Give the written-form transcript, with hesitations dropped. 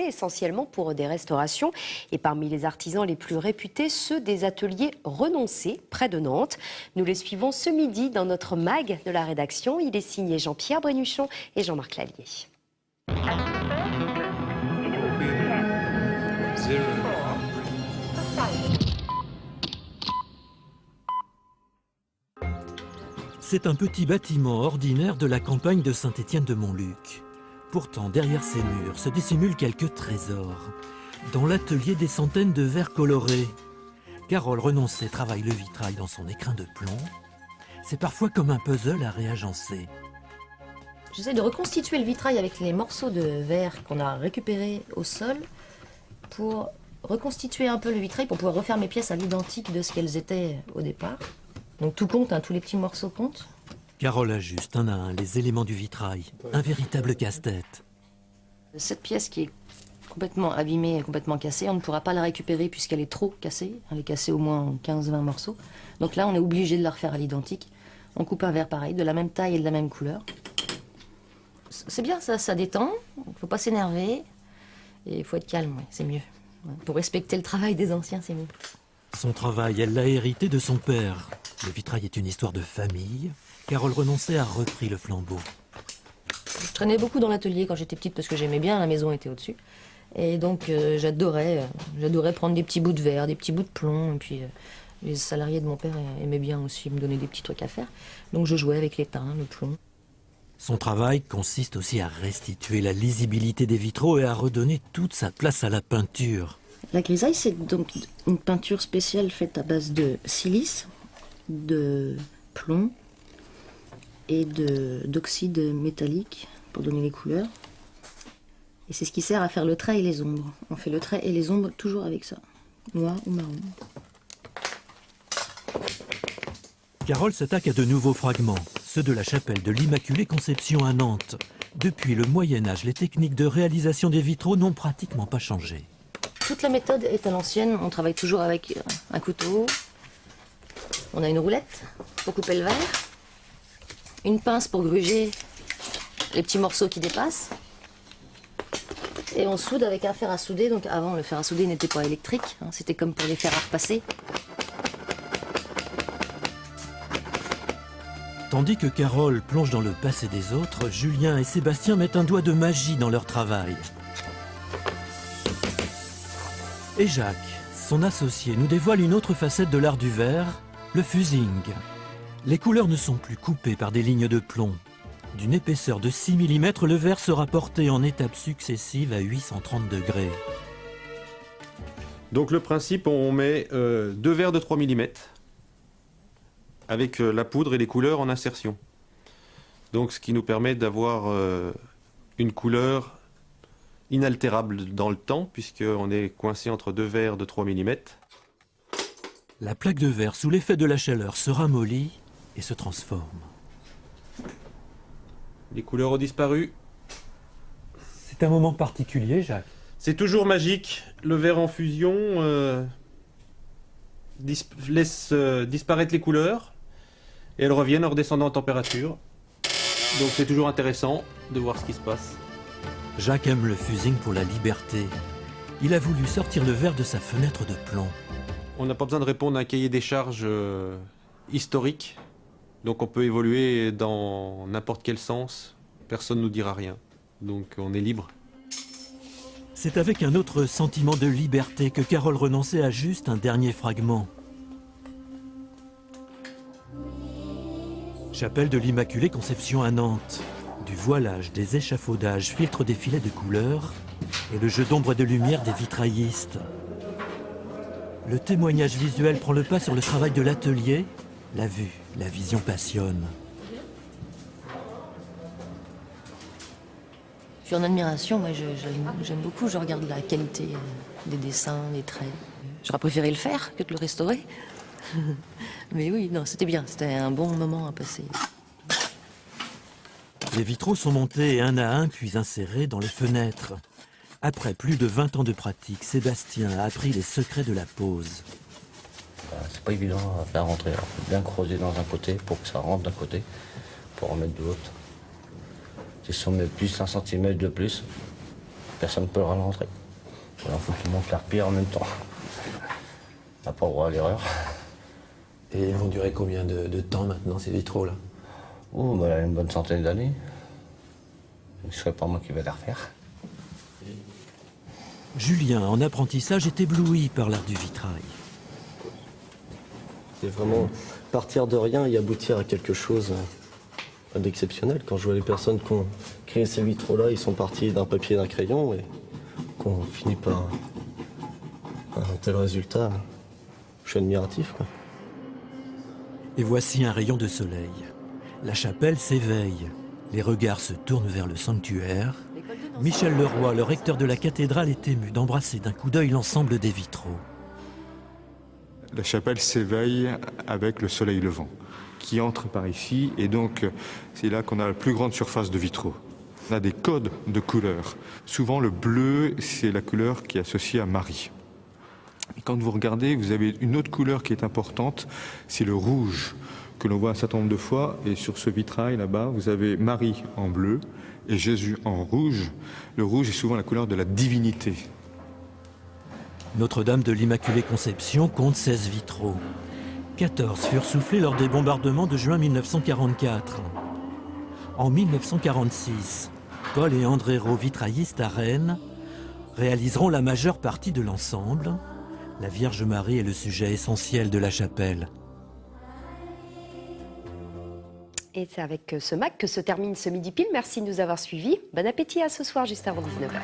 essentiellement pour des restaurations et parmi les artisans les plus réputés, ceux des ateliers Renoncé près de Nantes. Nous les suivons ce midi dans notre mag de la rédaction. Il est signé Jean-Pierre Brénuchon et Jean-Marc Lallier. C'est un petit bâtiment ordinaire de la campagne de Saint-Étienne-de-Montluc. Pourtant, derrière ces murs se dissimulent quelques trésors. Dans l'atelier, des centaines de verres colorés. Carole Renoncé travaille le vitrail dans son écrin de plomb. C'est parfois comme un puzzle à réagencer. J'essaie de reconstituer le vitrail avec les morceaux de verre qu'on a récupérés au sol pour reconstituer un peu le vitrail pour pouvoir refaire mes pièces à l'identique de ce qu'elles étaient au départ. Donc tout compte, tous les petits morceaux comptent. Carole ajuste un à un les éléments du vitrail, un véritable casse-tête. Cette pièce qui est complètement abîmée et complètement cassée, on ne pourra pas la récupérer puisqu'elle est trop cassée. Elle est cassée au moins en 15-20 morceaux. Donc là, on est obligé de la refaire à l'identique. On coupe un verre pareil, de la même taille et de la même couleur. C'est bien, ça détend. Il ne faut pas s'énerver. Et il faut être calme, ouais, c'est mieux. Pour respecter le travail des anciens, c'est mieux. Son travail, elle l'a hérité de son père. Le vitrail est une histoire de famille. Carole Renoncé a repris le flambeau. Je traînais beaucoup dans l'atelier quand j'étais petite parce que j'aimais bien, la maison était au-dessus. Et donc j'adorais prendre des petits bouts de verre, des petits bouts de plomb. Et puis les salariés de mon père aimaient bien aussi me donner des petits trucs à faire. Donc je jouais avec l'étain, le plomb. Son travail consiste aussi à restituer la lisibilité des vitraux et à redonner toute sa place à la peinture. La grisaille, c'est donc une peinture spéciale faite à base de silice, de plomb et d'oxyde métallique pour donner les couleurs. Et c'est ce qui sert à faire le trait et les ombres. On fait le trait et les ombres toujours avec ça, noir ou marron. Carole s'attaque à de nouveaux fragments, ceux de la chapelle de l'Immaculée Conception à Nantes. Depuis le Moyen-Âge, les techniques de réalisation des vitraux n'ont pratiquement pas changé. Toute la méthode est à l'ancienne, on travaille toujours avec un couteau. On a une roulette pour couper le verre, une pince pour gruger les petits morceaux qui dépassent. Et on soude avec un fer à souder. Donc avant, le fer à souder n'était pas électrique, c'était comme pour les fers à repasser. Tandis que Carole plonge dans le passé des autres, Julien et Sébastien mettent un doigt de magie dans leur travail. Et Jacques, son associé, nous dévoile une autre facette de l'art du verre, le fusing. Les couleurs ne sont plus coupées par des lignes de plomb. D'une épaisseur de 6 mm, le verre sera porté en étapes successives à 830 degrés. Donc le principe, on met 2 verres de 3 mm avec la poudre et les couleurs en insertion. Donc ce qui nous permet d'avoir une couleur inaltérable dans le temps, puisqu'on est coincé entre 2 verres de 3 mm. La plaque de verre, sous l'effet de la chaleur, se ramollit et se transforme. Les couleurs ont disparu. C'est un moment particulier, Jacques. C'est toujours magique. Le verre en fusion laisse disparaître les couleurs et elles reviennent en redescendant en température. Donc c'est toujours intéressant de voir ce qui se passe. Jacques aime le fusing pour la liberté. Il a voulu sortir le verre de sa fenêtre de plomb. On n'a pas besoin de répondre à un cahier des charges historique. Donc on peut évoluer dans n'importe quel sens. Personne ne nous dira rien. Donc on est libre. C'est avec un autre sentiment de liberté que Carole Renoncé à juste un dernier fragment. Chapelle de l'Immaculée Conception à Nantes. Du voilage, des échafaudages filtrent des filets de couleurs et le jeu d'ombre et de lumière des vitraillistes. Le témoignage visuel prend le pas sur le travail de l'atelier. La vue, la vision passionne. Je suis en admiration, moi j'aime beaucoup, je regarde la qualité des dessins, des traits. J'aurais préféré le faire que de le restaurer. Mais oui, non, c'était bien, c'était un bon moment à passer. Les vitraux sont montés un à un puis insérés dans les fenêtres. Après plus de 20 ans de pratique, Sébastien a appris les secrets de la pose. C'est pas évident à faire rentrer. Il faut bien creuser dans un côté pour que ça rentre d'un côté, pour en mettre de l'autre. Si on met plus 1 cm de plus, personne ne peut le rentrer. Alors il faut qu'il monte la repire en même temps. On n'a pas le droit à l'erreur. Et ils vont durer combien de temps maintenant, ces vitraux-là? Oh, bah, une bonne centaine d'années. Ce ne serait pas moi qui vais la refaire. Julien, en apprentissage, est ébloui par l'art du vitrail. C'est vraiment partir de rien et aboutir à quelque chose d'exceptionnel. Quand je vois les personnes qui ont créé ces vitraux-là, ils sont partis d'un papier et d'un crayon et qu'on finit par un tel résultat, je suis admiratif, quoi. Et voici un rayon de soleil. La chapelle s'éveille. Les regards se tournent vers le sanctuaire. Michel Leroy, le recteur de la cathédrale, est ému d'embrasser d'un coup d'œil l'ensemble des vitraux. La chapelle s'éveille avec le soleil levant qui entre par ici et donc c'est là qu'on a la plus grande surface de vitraux. On a des codes de couleurs. Souvent le bleu, c'est la couleur qui est associée à Marie. Et quand vous regardez, vous avez une autre couleur qui est importante, c'est le rouge que l'on voit un certain nombre de fois. Et sur ce vitrail là-bas, vous avez Marie en bleu et Jésus en rouge. Le rouge est souvent la couleur de la divinité. Notre-Dame de l'Immaculée Conception compte 16 vitraux. 14 furent soufflés lors des bombardements de juin 1944. En 1946, Paul et André Rau, vitraillistes à Rennes, réaliseront la majeure partie de l'ensemble. La Vierge Marie est le sujet essentiel de la chapelle. Et c'est avec ce MAG que se termine ce Midi Pile. Merci de nous avoir suivis. Bon appétit à ce soir, juste avant 19h.